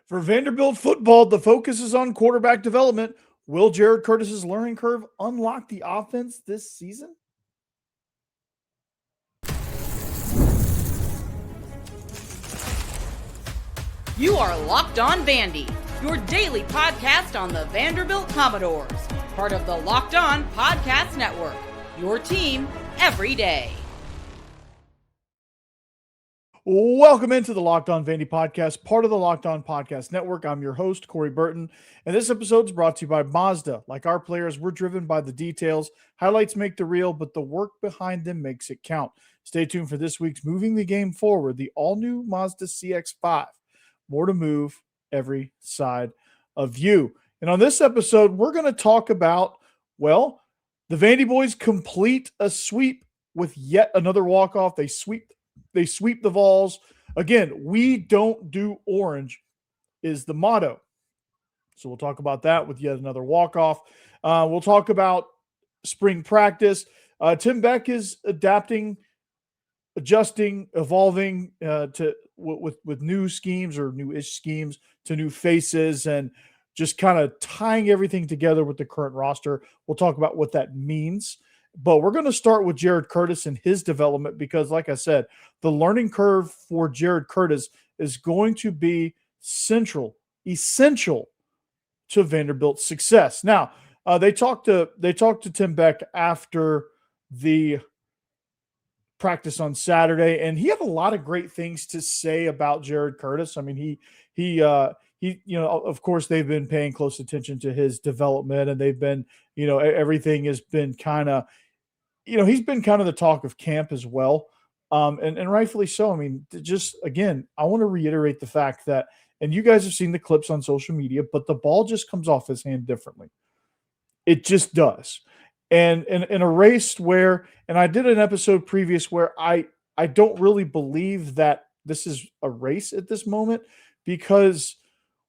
For Vanderbilt football, the focus is on quarterback development. Will Jared Curtis's learning curve unlock the offense this season? You are Locked On Vandy, your daily podcast on the Vanderbilt Commodores, part of the Locked On Podcast Network, your team every day. Welcome into the Locked On Vandy podcast, part of the Locked On Podcast Network. I'm your host, Corey Burton, and this episode is brought to you by Mazda. Like our players, we're driven by the details. Highlights make the reel, but the work behind them makes it count. Stay tuned for this week's Moving the Game Forward, the all-new Mazda CX-5. More to move every side of you. And on this episode, we're going to talk about, well, the Vandy Boys complete a sweep with yet another walk-off. They sweep the Vols. Again, we don't do orange is the motto. So we'll talk about that with yet another walk-off. We'll talk about spring practice. Tim Beck is adapting, adjusting, evolving with new schemes or new-ish schemes to new faces and just kind of tying everything together with the current roster. We'll talk about what that means. But we're going to start with Jared Curtis and his development because, like I said, the learning curve for Jared Curtis is going to be essential to Vanderbilt's success. Now, they talked to Tim Beck after the practice on Saturday, and he had a lot of great things to say about Jared Curtis. I mean, he of course, they've been paying close attention to his development, and they've been, everything has been kind of, he's been kind of the talk of camp as well. And rightfully so. I mean, just again, I want to reiterate the fact that, and you guys have seen the clips on social media, but the ball just comes off his hand differently. It just does. And in a race where, and I did an episode previous where I don't really believe that this is a race at this moment, because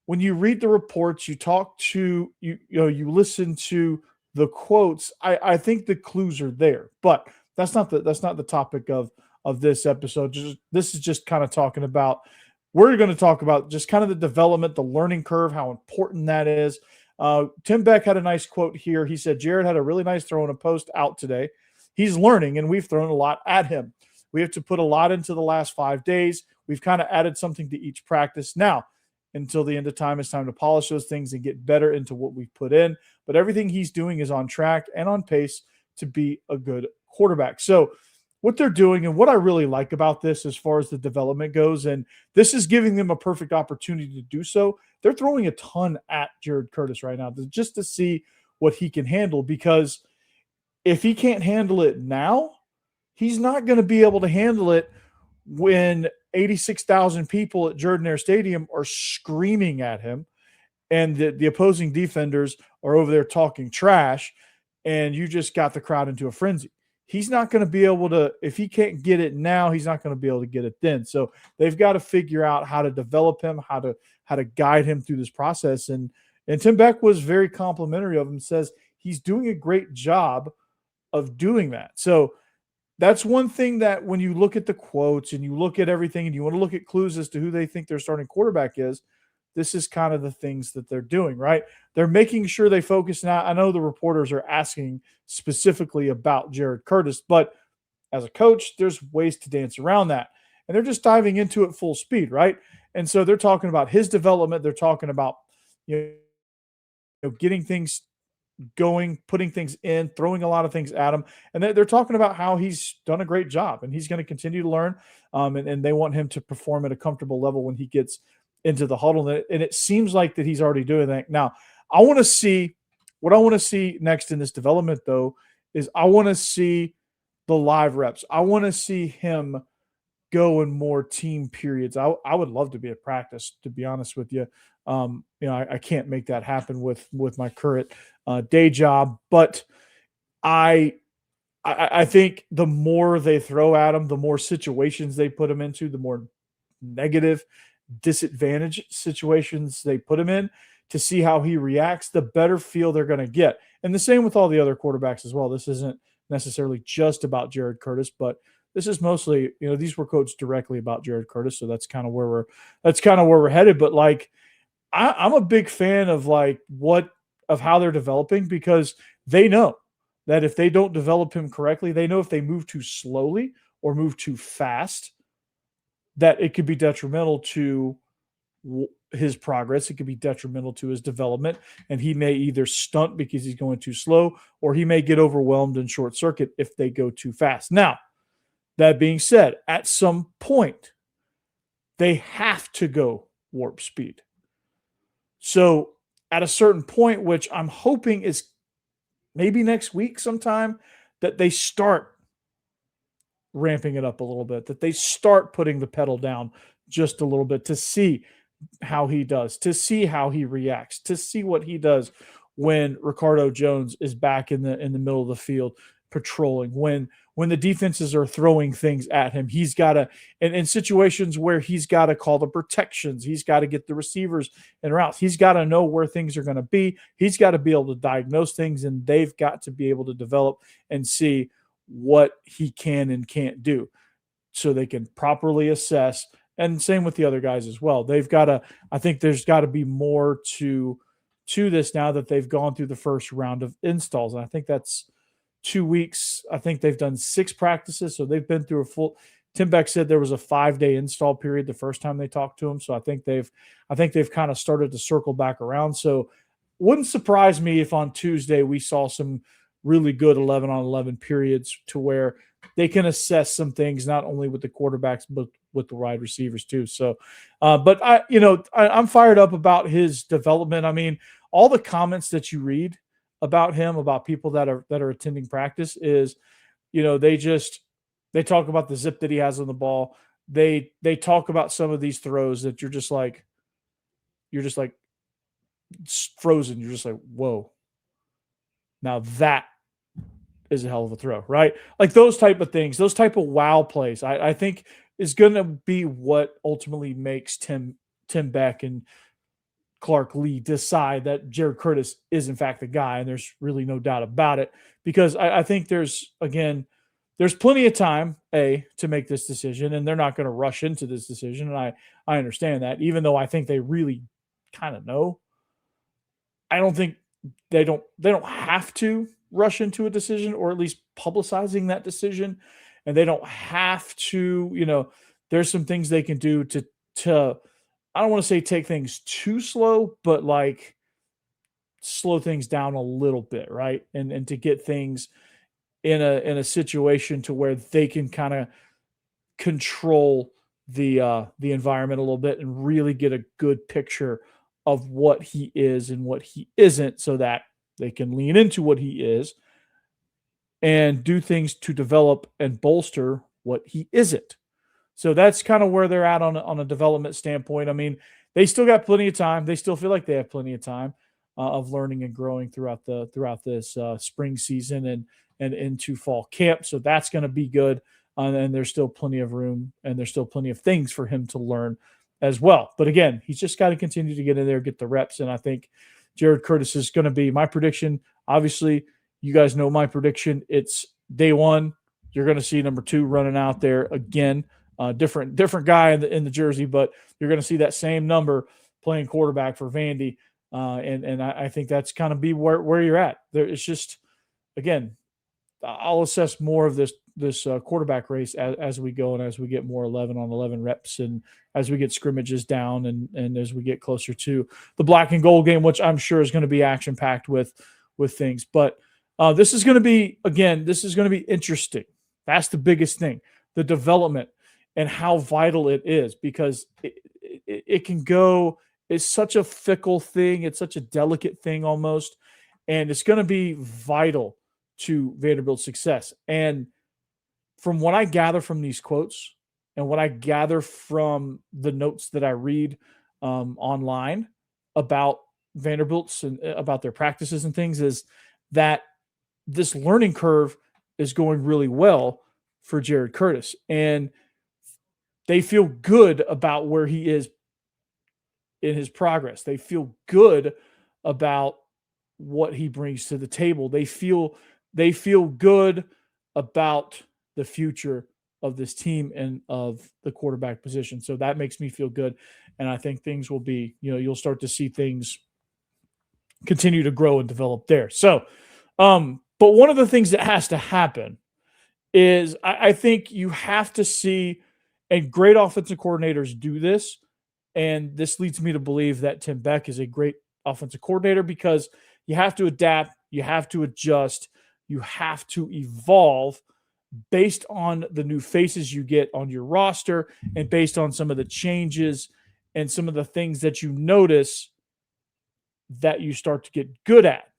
when you read the reports, you talk to, you listen to the quotes, I think the clues are there, but that's not the topic of this episode. This is just kind of talking about, we're going to talk about just kind of the development, the learning curve, how important that is. Tim Beck had a nice quote here. He said, Jared had a really nice throw in a post out today. He's learning, and we've thrown a lot at him. We have to put a lot into the last 5 days. We've kind of added something to each practice. Now, until the end of time, it's time to polish those things and get better into what we've put in. But everything he's doing is on track and on pace to be a good quarterback. So what they're doing, and what I really like about this as far as the development goes, and this is giving them a perfect opportunity to do so, they're throwing a ton at Jared Curtis right now just to see what he can handle, because if he can't handle it now, he's not going to be able to handle it when 86,000 people at Jordan-Hare Stadium are screaming at him and the opposing defenders are over there talking trash, and you just got the crowd into a frenzy. He's not going to be able to, if he can't get it now, he's not going to be able to get it then. So they've got to figure out how to develop him, how to guide him through this process. And Tim Beck was very complimentary of him, says he's doing a great job of doing that. So that's one thing that when you look at the quotes and you look at everything and you want to look at clues as to who they think their starting quarterback is, this is kind of the things that they're doing, right? They're making sure they focus. Now, I know the reporters are asking specifically about Jared Curtis, but as a coach, there's ways to dance around that. And they're just diving into it full speed, right? And so they're talking about his development. They're talking about, getting things going, putting things in, throwing a lot of things at him. And they're talking about how he's done a great job and he's going to continue to learn. And they want him to perform at a comfortable level when he gets into the huddle. And it seems like that he's already doing that. Now, what I want to see next in this development, though, is I want to see the live reps. I want to see him go in more team periods. I would love to be at practice, to be honest with you. I can't make that happen with my current day job, but I think the more they throw at him, the more situations they put him into, the more negative disadvantage situations they put him in to see how he reacts, the better feel they're going to get. And the same with all the other quarterbacks as well. This isn't necessarily just about Jared Curtis, but this is mostly, these were coached directly about Jared Curtis. So that's kind of where we're headed. But like, I'm a big fan of how they're developing, because they know that if they don't develop him correctly, they know if they move too slowly or move too fast, that it could be detrimental to his progress. It could be detrimental to his development, and he may either stunt because he's going too slow, or he may get overwhelmed and short circuit if they go too fast. Now, that being said, at some point, they have to go warp speed. So at a certain point, which I'm hoping is maybe next week sometime, that they start ramping it up a little bit, that they start putting the pedal down just a little bit to see how he does, to see how he reacts, to see what he does when Ricardo Jones is back in the middle of the field patrolling, when the defenses are throwing things at him. He's got to, and in situations where he's got to call the protections, he's got to get the receivers in routes, he's got to know where things are going to be, he's got to be able to diagnose things, and they've got to be able to develop and see what he can and can't do so they can properly assess. And same with the other guys as well. They've got to, I think there's got to be more to this now that they've gone through the first round of installs. And I think that's 2 weeks. I think they've done 6 practices. So they've been through a full, Tim Beck said there was a 5-day install period the first time they talked to him. So I think they've kind of started to circle back around. So wouldn't surprise me if on Tuesday we saw some really good 11-on-11 periods to where they can assess some things, not only with the quarterbacks, but with the wide receivers too. So, but I'm fired up about his development. I mean, all the comments that you read about him, about people that are attending practice is, they talk about the zip that he has on the ball. They talk about some of these throws that you're just like frozen. You're just like, whoa. Now that is a hell of a throw, right? Like those type of things, those type of wow plays, I think is going to be what ultimately makes Tim Beck and Clark Lee decide that Jared Curtis is in fact the guy. And there's really no doubt about it, because I think there's plenty of time, to make this decision, and they're not going to rush into this decision. And I understand that, even though I think they really kind of know. I don't think they don't have to rush into a decision, or at least publicizing that decision. And they don't have to, there's some things they can do to I don't want to say take things too slow, but like slow things down a little bit, right? And to get things in a situation to where they can kind of control the environment a little bit and really get a good picture of what he is and what he isn't, so that they can lean into what he is and do things to develop and bolster what he isn't. So that's kind of where they're at on a development standpoint. I mean, they still got plenty of time. They still feel like they have plenty of time of learning and growing throughout this spring season and into fall camp. So that's going to be good. And there's still plenty of room, and there's still plenty of things for him to learn as well. But again, he's just got to continue to get in there, get the reps. And I think Jared Curtis is going to be my prediction. Obviously, you guys know my prediction. It's day one. You're going to see number 2 running out there again. Different guy in the jersey, but you're going to see that same number playing quarterback for Vandy. And I think that's kind of be where you're at. It's just, again, I'll assess more of this quarterback race as we go, and as we get more 11-on-11 reps, and as we get scrimmages down, and as we get closer to the black and gold game, which I'm sure is going to be action packed with things. But this is going to be interesting. That's the biggest thing, the development and how vital it is, because it can go. It's such a fickle thing. It's such a delicate thing almost, and it's going to be vital to Vanderbilt's success. And from what I gather from these quotes, and what I gather from the notes that I read online about Vanderbilt's and about their practices and things, is that this learning curve is going really well for Jared Curtis. And they feel good about where he is in his progress. They feel good about what he brings to the table. They feel good about the future of this team and of the quarterback position. So that makes me feel good. And I think things will be, you'll start to see things continue to grow and develop there. So, but one of the things that has to happen is I think you have to see, and great offensive coordinators do this. And this leads me to believe that Tim Beck is a great offensive coordinator, because you have to adapt, you have to adjust, you have to evolve based on the new faces you get on your roster and based on some of the changes and some of the things that you notice that you start to get good at.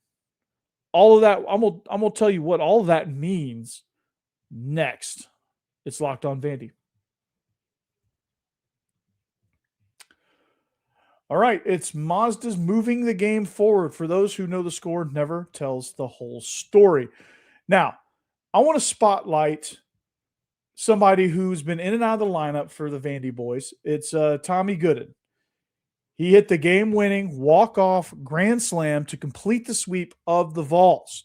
All of that, I'm gonna tell you what all of that means next. It's Locked On Vandy. All right, it's Mazda's moving the game forward. For those who know, the score never tells the whole story. Now, I want to spotlight somebody who's been in and out of the lineup for the Vandy Boys. It's Tommy Goodin. He hit the game-winning walk-off grand slam to complete the sweep of the Vols.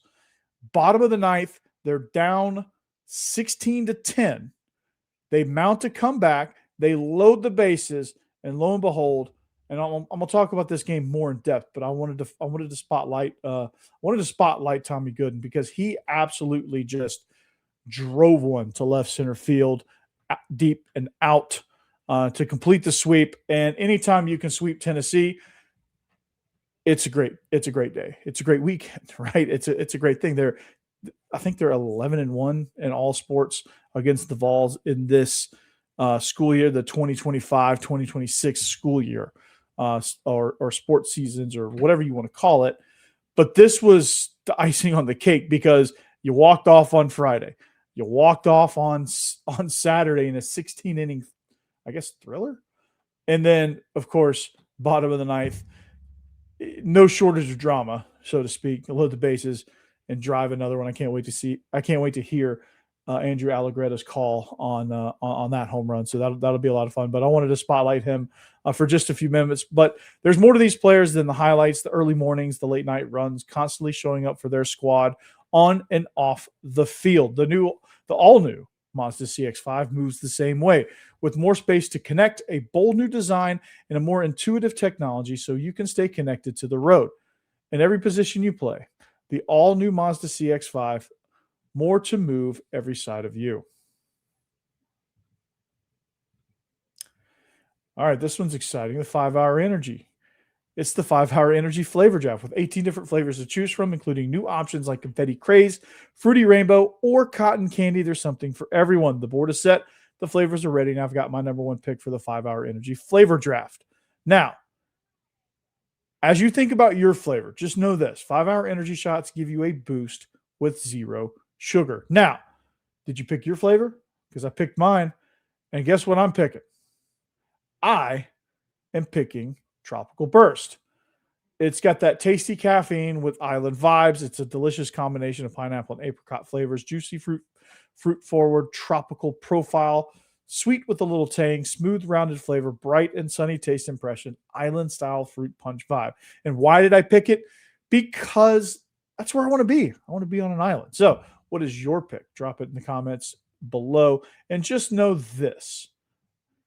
Bottom of the ninth, they're down 16-10. They mount a comeback. They load the bases, and lo and behold, and I'm going to talk about this game more in depth, but I wanted to spotlight Tommy Goodin, because he absolutely just drove one to left center field, deep and out, to complete the sweep. And anytime you can sweep Tennessee, it's a great day. It's a great weekend, right? It's a great thing. I think they're 11-1 in all sports against the Vols in this school year, the 2025-2026 school year. Or sports seasons, or whatever you want to call it. But this was the icing on the cake, because you walked off on Friday. You walked off on Saturday in a 16-inning, I guess, thriller. And then, of course, bottom of the ninth, no shortage of drama, so to speak. Load the bases and drive another one. I can't wait to hear Andrew Allegretta's call on that home run. So that'll be a lot of fun. But I wanted to spotlight him for just a few minutes. But there's more to these players than the highlights, the early mornings, the late night runs, constantly showing up for their squad on and off the field. The all new Mazda CX-5 moves the same way, with more space to connect, a bold new design, and a more intuitive technology, so you can stay connected to the road in every position you play. The all new Mazda CX-5. More to move every side of you. All right, this one's exciting. The 5-Hour Energy. It's the 5-Hour Energy Flavor Draft with 18 different flavors to choose from, including new options like Confetti Craze, Fruity Rainbow, or Cotton Candy. There's something for everyone. The board is set. The flavors are ready. And I've got my number one pick for the 5-Hour Energy Flavor Draft. Now, as you think about your flavor, just know this. 5-Hour Energy shots give you a boost with zero sugar. Now, did you pick your flavor? Because I picked mine. And guess what I'm picking? I am picking Tropical Burst. It's got that tasty caffeine with island vibes. It's a delicious combination of pineapple and apricot flavors, juicy fruit forward, tropical profile, sweet with a little tang, smooth rounded flavor, bright and sunny taste impression, island style fruit punch vibe. And why did I pick it? Because that's where I want to be. I want to be on an island. So what is your pick? Drop it in the comments below. And just know this.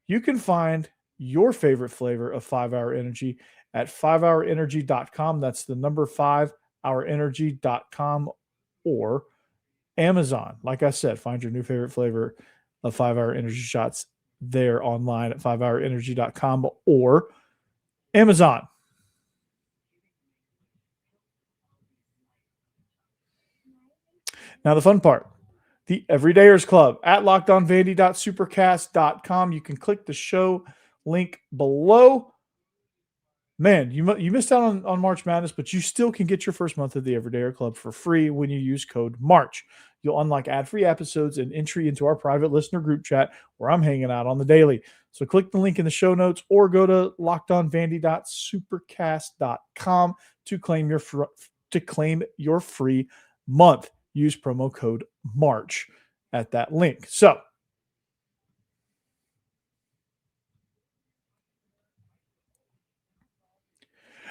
You can find your favorite flavor of 5-Hour Energy at 5hourenergy.com. That's the number 5hourenergy.com, or Amazon. Like I said, find your new favorite flavor of 5-Hour Energy shots there online at 5hourenergy.com or Amazon. Now the fun part, the Everydayers Club at lockedonvandy.supercast.com. You can click the show link below. Man, you missed out on March Madness, but you still can get your first month of the Everydayer Club for free when you use code MARCH. You'll unlock ad-free episodes and entry into our private listener group chat where I'm hanging out on the daily. So click the link in the show notes or go to lockedonvandy.supercast.com to claim your free month. Use promo code MARCH at that link. So,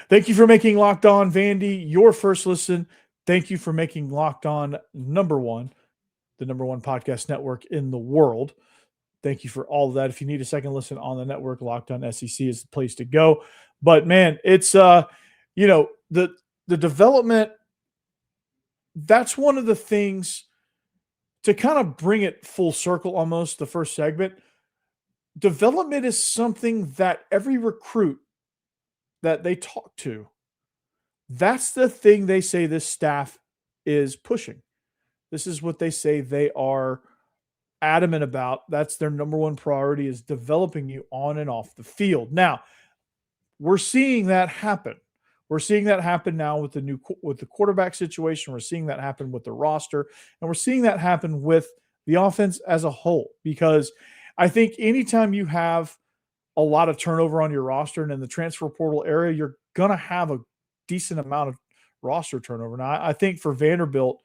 thank you for making Locked On Vandy your first listen. Thank you for making Locked On number one, the number one podcast network in the world. Thank you for all of that. If you need a second listen on the network, Locked On SEC is the place to go. But man, it's the development. That's one of the things to kind of bring it full circle almost, the first segment. Development is something that every recruit that they talk to, that's the thing they say this staff is pushing. This is what they say they are adamant about. That's their number one priority, is developing you on and off the field. Now, we're seeing that happen. We're seeing that happen now with the quarterback situation. We're seeing that happen with the roster, and we're seeing that happen with the offense as a whole, because I think anytime you have a lot of turnover on your roster and in the transfer portal area, you're going to have a decent amount of roster turnover. Now, I think for Vanderbilt,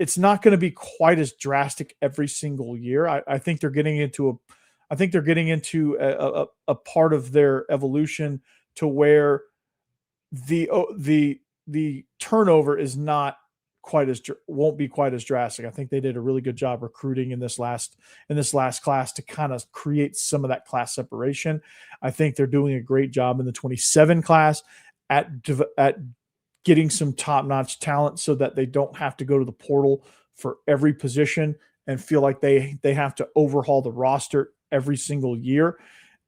it's not going to be quite as drastic every single year. I think they're getting into a part of their evolution to where the turnover is not won't be quite as drastic. I think they did a really good job recruiting in this last class to kind of create some of that class separation. I think they're doing a great job in the 27 class at getting some top-notch talent so that they don't have to go to the portal for every position and feel like they have to overhaul the roster every single year.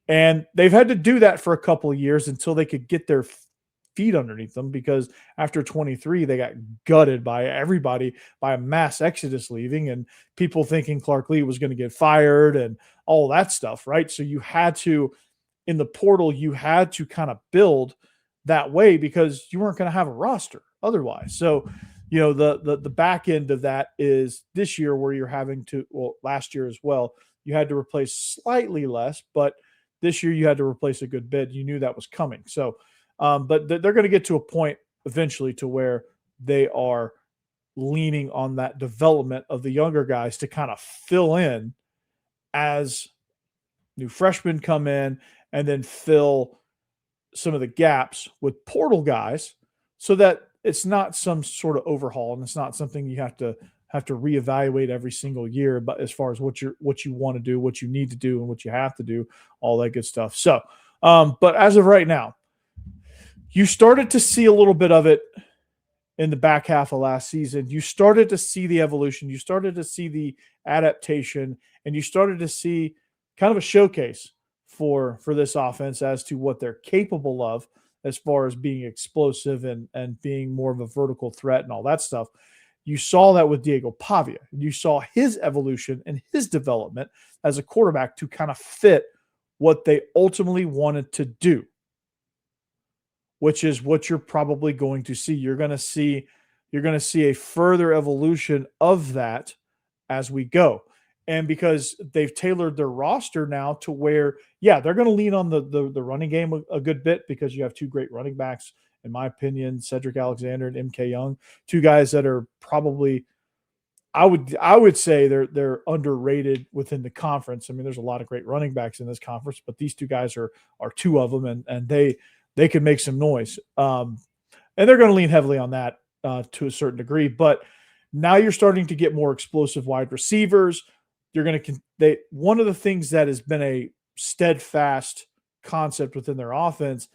And they've had to do that for a couple of years until they could get their feet underneath them, because after 23, they got gutted by everybody, by a mass exodus leaving and people thinking Clark Lee was going to get fired and all that stuff, right? So you had to, in the portal, you had to kind of build that way because you weren't going to have a roster otherwise. So, the back end of that is this year where you're having to, well, last year as well, you had to replace slightly less, but this year you had to replace a good bit. You knew that was coming. So, but they're going to get to a point eventually to where they are leaning on that development of the younger guys to kind of fill in as new freshmen come in, and then fill some of the gaps with portal guys so that it's not some sort of overhaul and it's not something you have to reevaluate every single year, but as far as what you want to do, what you need to do, and what you have to do, all that good stuff. So, but as of right now, you started to see a little bit of it in the back half of last season. You started to see the evolution. You started to see the adaptation, and you started to see kind of a showcase for this offense as to what they're capable of as far as being explosive and being more of a vertical threat and all that stuff. You saw that with Diego Pavia. You saw his evolution and his development as a quarterback to kind of fit what they ultimately wanted to do, which is what you're probably going to see. You're going to see a further evolution of that as we go. And because they've tailored their roster now to where, they're going to lean on the running game a good bit, because you have two great running backs, in my opinion, Cedric Alexander and MK Young, two guys that are probably, I would say they're underrated within the conference. I mean, there's a lot of great running backs in this conference, but these two guys are two of them, and they can make some noise. And they're going to lean heavily on that to a certain degree. But now you're starting to get more explosive wide receivers. One of the things that has been a steadfast concept within their offense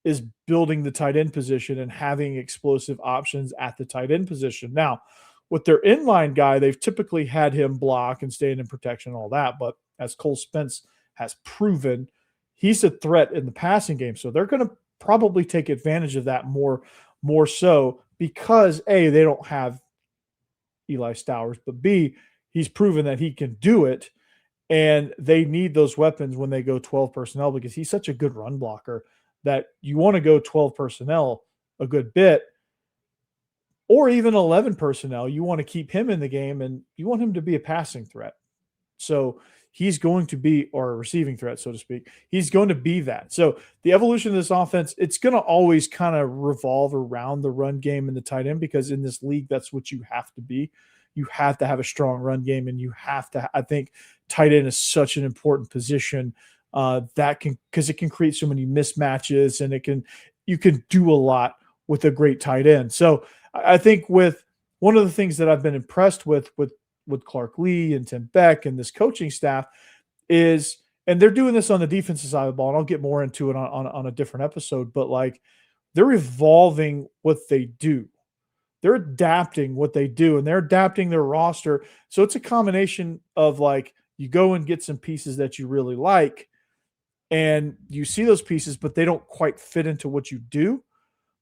is building the tight end position and having explosive options at the tight end position. Now, with their inline guy, they've typically had him block and stand in protection and all that. But as Cole Spence has proven, he's a threat in the passing game. So they're going to probably take advantage of that more so, because A, they don't have Eli Stowers, but B, he's proven that he can do it, and they need those weapons when they go 12 personnel, because he's such a good run blocker that you want to go 12 personnel a good bit, or even 11 personnel. You want to keep him in the game, and you want him to be a passing threat. So he's going to be, or a receiving threat, so to speak. He's going to be that. So the evolution of this offense, it's going to always kind of revolve around the run game and the tight end, because in this league, that's what you have to be. You have to have a strong run game, and you have to, I think tight end is such an important position because it can create so many mismatches, and you can do a lot with a great tight end. So I think with one of the things that I've been impressed with Clark Lee and Tim Beck and this coaching staff is, and they're doing this on the defensive side of the ball, and I'll get more into it on a different episode, but like they're evolving what they do. They're adapting what they do, and they're adapting their roster. So it's a combination of like you go and get some pieces that you really like, and you see those pieces, but they don't quite fit into what you do.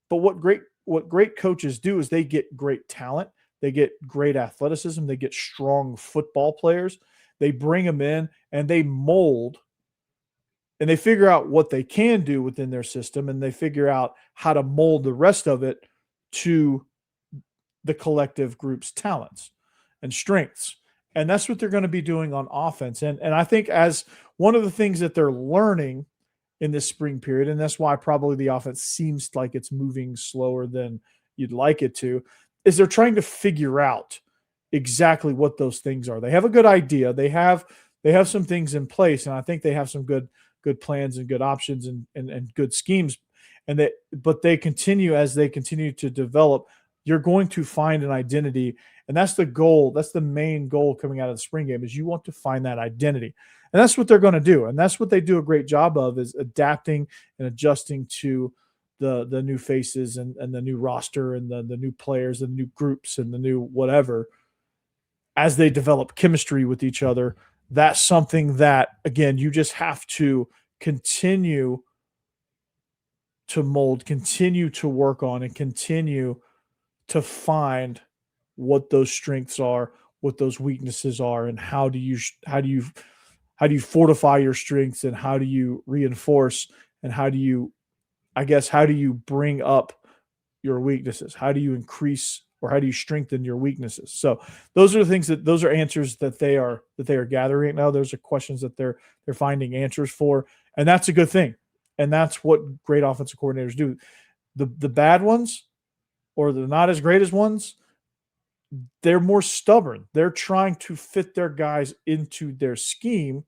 But what great coaches do is they get great talent, they get great athleticism, they get strong football players. They bring them in and they mold and they figure out what they can do within their system, and they figure out how to mold the rest of it to the collective group's talents and strengths. And that's what they're going to be doing on offense. And I think as one of the things that they're learning in this spring period, and that's why probably the offense seems like it's moving slower than you'd like it to, is they're trying to figure out exactly what those things are. They have a good idea. They have some things in place, and I think they have some good plans and good options and good schemes. But they continue as they continue to develop. You're going to find an identity, and that's the goal. That's the main goal coming out of the spring game, is you want to find that identity. And that's what they're going to do. And that's what they do a great job of, is adapting and adjusting to the new faces and the new roster and the new players and new groups and the new whatever as they develop chemistry with each other. That's something that, again, you just have to continue to mold, continue to work on, and continue to find what those strengths are, what those weaknesses are, and how do you fortify your strengths, and how do you reinforce, and how do you bring up your weaknesses? How do you increase, or how do you strengthen your weaknesses? So those are the things those are answers that they are gathering right now. Those are questions that they're finding answers for, and that's a good thing. And that's what great offensive coordinators do. The bad ones, or the not as great as ones, they're more stubborn. They're trying to fit their guys into their scheme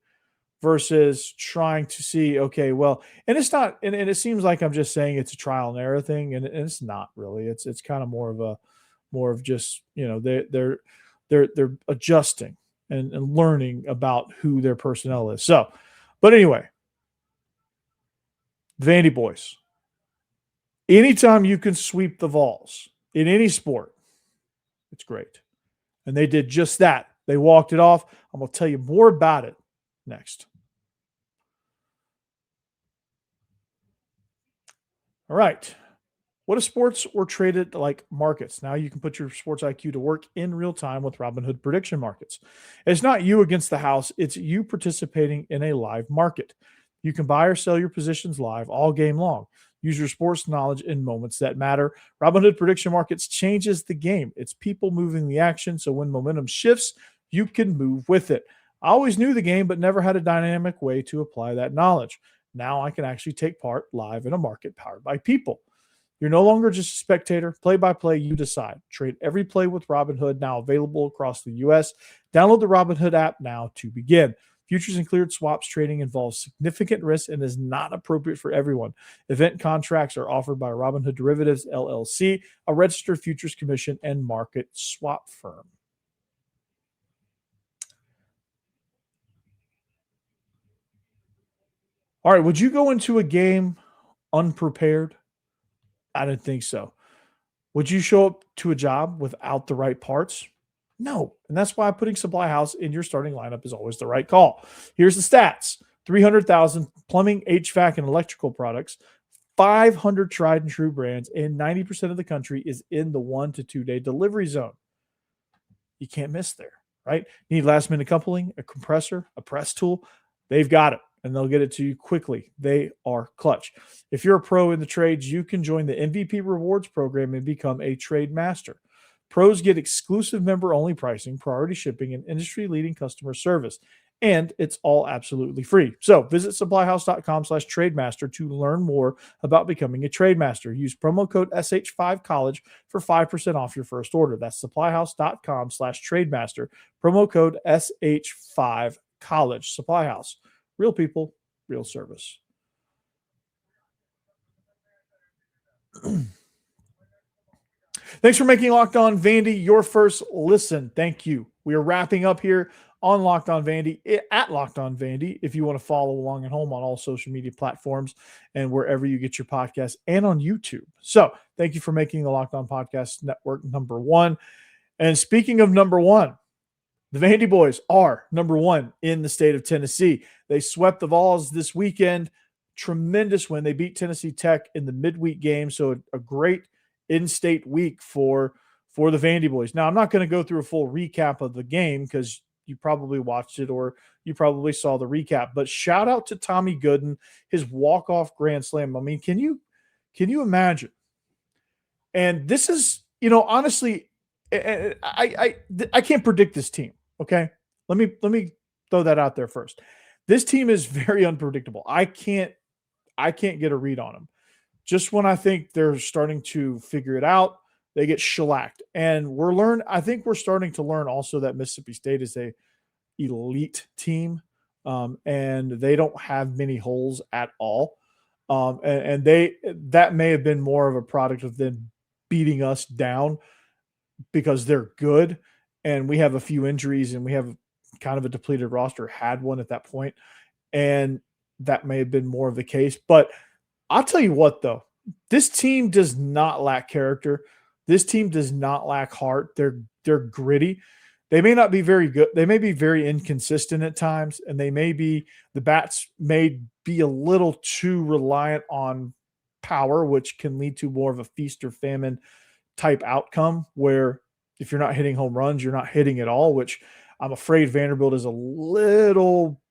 versus trying to see, okay, well, and it's not, and it seems like I'm just saying it's a trial and error thing, and it's not really. It's kind of more of just, they're adjusting and learning about who their personnel is. So, but anyway, Vandy Boys. Anytime you can sweep the Vols in any sport, it's great. And they did just that. They walked it off. I'm going to tell you more about it next. All right. What if sports were traded like markets? Now you can put your sports IQ to work in real time with Robinhood prediction markets. It's not you against the house. It's you participating in a live market. You can buy or sell your positions live all game long. Use your sports knowledge in moments that matter. Robinhood prediction markets changes the game. It's people moving the action, so when momentum shifts, you can move with it. I always knew the game, but never had a dynamic way to apply that knowledge. Now I can actually take part live in a market powered by people. You're no longer just a spectator. Play-by-play, you decide. Trade every play with Robinhood, now available across the U.S. Download the Robinhood app now to begin. Futures and cleared swaps trading involves significant risk and is not appropriate for everyone. Event contracts are offered by Robinhood Derivatives, LLC, a registered futures commission and market swap firm. All right, would you go into a game unprepared? I didn't think so. Would you show up to a job without the right parts? No. And that's why putting Supply House in your starting lineup is always the right call. Here's the stats. 300,000 plumbing, HVAC, and electrical products, 500 tried and true brands, and 90% of the country is in the 1 to 2 day delivery zone. You can't miss there, right? Need last minute coupling, a compressor, a press tool? They've got it, and they'll get it to you quickly. They are clutch. If you're a pro in the trades, you can join the MVP Rewards program and become a trade master. Pros get exclusive member-only pricing, priority shipping, and industry-leading customer service. And it's all absolutely free. So visit supplyhouse.com/trademaster to learn more about becoming a trade master. Use promo code SH5College for 5% off your first order. That's supplyhouse.com/trademaster. Promo code SH5College. Supply House. Real people, real service. Thanks for making Locked On Vandy your first listen. Thank you. We are wrapping up here on Locked On Vandy, at Locked On Vandy, if you want to follow along at home on all social media platforms and wherever you get your podcasts, and on YouTube. So thank you for making the Locked On Podcast Network number one. And speaking of number one, the Vandy Boys are number one in the state of Tennessee. They swept the Vols this weekend. Tremendous win. They beat Tennessee Tech in the midweek game. So a great in-state week for the Vandy Boys. Now, I'm not going to go through a full recap of the game because you probably watched it or you probably saw the recap. But shout out to Tommy Goodin, his walk-off grand slam. I mean, can you imagine? And this is, honestly, I can't predict this team. Okay, let me throw that out there first. This team is very unpredictable. I can't get a read on them. Just when I think they're starting to figure it out, they get shellacked. And I think we're starting to learn also that Mississippi State is a elite team, and they don't have many holes at all. And that may have been more of a product of them beating us down because they're good. And we have a few injuries and we have kind of a depleted roster, had one at that point. And that may have been more of the case. But I'll tell you what, though, this team does not lack character. This team does not lack heart. They're gritty. They may not be very good. They may be very inconsistent at times, and the bats may be a little too reliant on power, which can lead to more of a feast or famine type outcome where if you're not hitting home runs, you're not hitting at all, which I'm afraid Vanderbilt is a little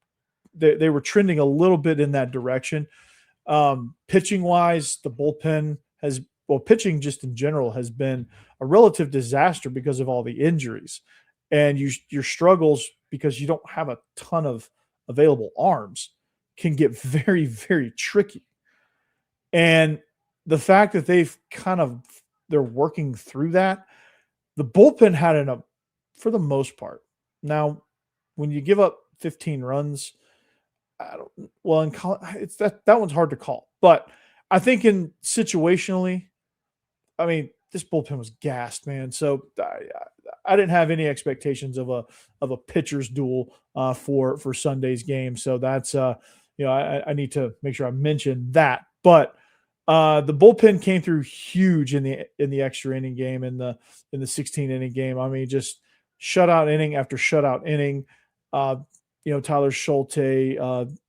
– they were trending a little bit in that direction. Pitching-wise, the bullpen pitching just in general has been a relative disaster because of all the injuries. And your struggles because you don't have a ton of available arms can get very, very tricky. And the fact that they're working through that, the bullpen had for the most part. Now, when you give up 15 runs, in college, it's that one's hard to call. But I think situationally, I mean, this bullpen was gassed, man. So I didn't have any expectations of a pitcher's duel for Sunday's game. So that's I need to make sure I mention that. But the bullpen came through huge in the extra inning game, in the 16 inning game. I mean, just shutout inning after shutout inning. Tyler Schulte,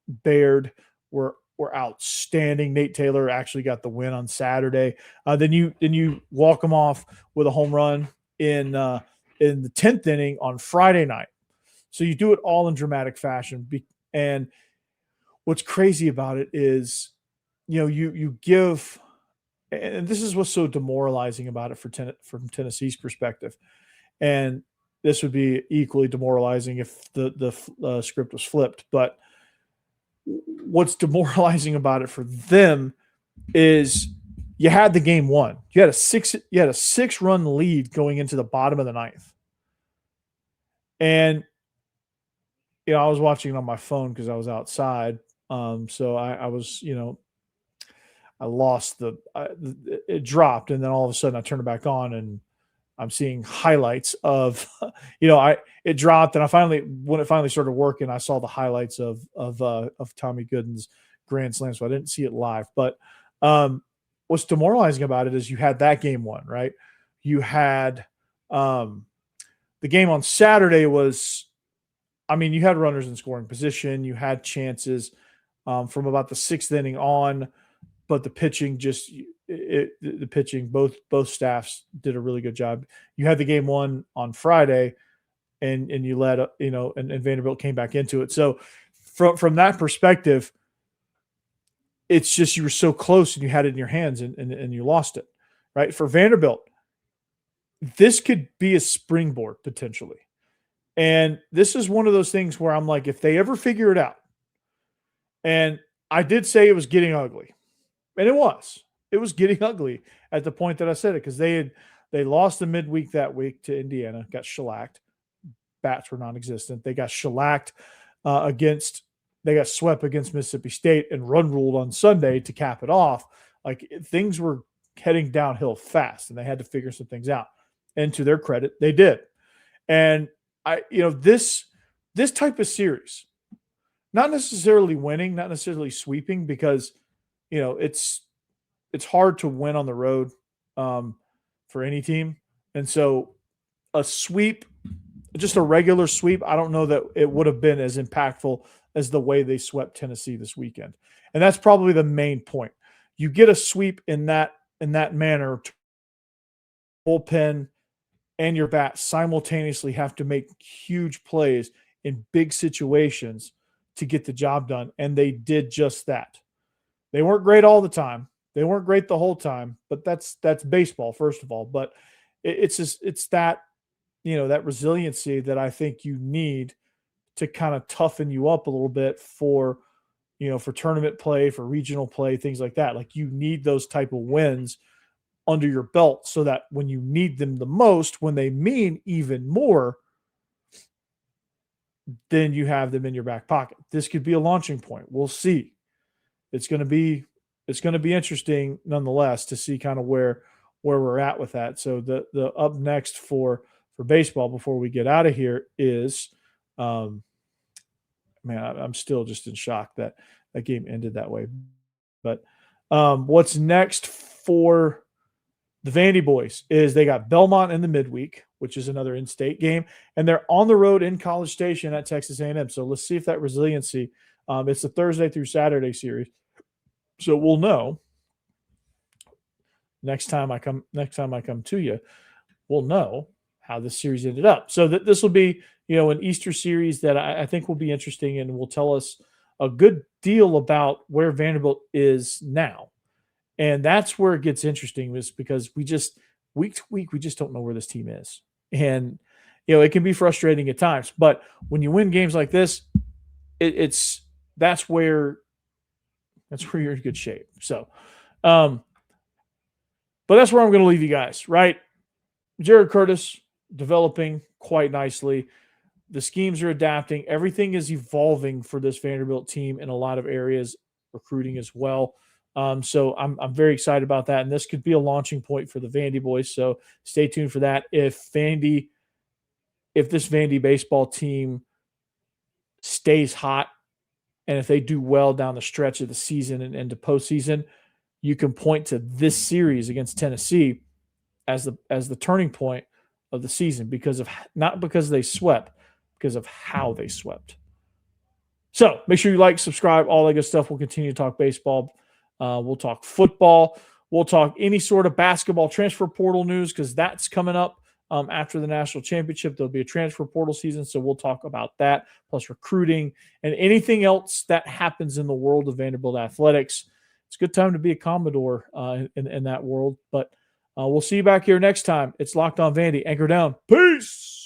Baird were outstanding. Nate Taylor actually got the win on Saturday. Then you walk them off with a home run in the 10th inning on Friday night. So you do it all in dramatic fashion. And what's crazy about it is, you give, and this is what's so demoralizing about it from Tennessee's perspective. And this would be equally demoralizing if the script was flipped. But what's demoralizing about it for them is you had the game won. You had a 6-run lead going into the bottom of the ninth. And I was watching it on my phone because I was outside. So I was, I lost it dropped, and then all of a sudden I turned it back on and I'm seeing highlights of, it dropped, and when it finally started working, I saw the highlights of Tommy Goodin's grand slam. So I didn't see it live, but what's demoralizing about it is you had that game won, right? You had the game on Saturday was, you had runners in scoring position. You had chances from about the 6th inning on, but the pitching both staffs did a really good job. You had the game won on Friday, and you led, and Vanderbilt came back into it. So from that perspective, it's just you were so close and you had it in your hands and you lost it, right? For Vanderbilt, this could be a springboard potentially. And this is one of those things where I'm like, if they ever figure it out, and I did say it was getting ugly, and it was getting ugly at the point that I said it, because they lost the midweek that week to Indiana, got shellacked. Bats were non-existent. They got shellacked they got swept against Mississippi State and run ruled on Sunday to cap it off. Like, things were heading downhill fast, and they had to figure some things out. And to their credit, they did. And this this type of series, not necessarily winning, not necessarily sweeping, because, it's hard to win on the road for any team. And so a sweep, just a regular sweep, I don't know that it would have been as impactful as the way they swept Tennessee this weekend. And that's probably the main point. You get a sweep in that manner, bullpen and your bat simultaneously have to make huge plays in big situations to get the job done. And they did just that. They weren't great all the time. They weren't great the whole time, but that's baseball, first of all. But it's that, that resiliency that I think you need to kind of toughen you up a little bit for tournament play, for regional play, things like that. Like, you need those type of wins under your belt so that when you need them the most, when they mean even more, then you have them in your back pocket. This could be a launching point. We'll see. It's going to be interesting nonetheless to see kind of where we're at with that. So the up next for baseball before we get out of here is, I'm still just in shock that game ended that way. But what's next for the Vandy Boys is they got Belmont in the midweek, which is another in-state game, and they're on the road in College Station at Texas A&M. So let's see if that resiliency. It's a Thursday through Saturday series, so we'll know next time I come to you. We'll know how this series ended up. So this will be an Easter series that I think will be interesting and will tell us a good deal about where Vanderbilt is now. And that's where it gets interesting, is because we just week to week, we just don't know where this team is. And, it can be frustrating at times, but when you win games like this, that's where you're in good shape. So, but that's where I'm going to leave you guys, right? Jared Curtis developing quite nicely. The schemes are adapting. Everything is evolving for this Vanderbilt team in a lot of areas, recruiting as well. So I'm very excited about that. And this could be a launching point for the Vandy Boys. So stay tuned for that. If this Vandy baseball team stays hot, and if they do well down the stretch of the season and into postseason, you can point to this series against Tennessee as the turning point of the season, not because they swept, because of how they swept. So make sure you like, subscribe, all that good stuff. We'll continue to talk baseball. We'll talk football. We'll talk any sort of basketball transfer portal news, because that's coming up after the national championship. There'll be a transfer portal season, so we'll talk about that, plus recruiting and anything else that happens in the world of Vanderbilt athletics. It's a good time to be a Commodore in that world. But we'll see you back here next time. It's Locked On Vandy. Anchor down. Peace.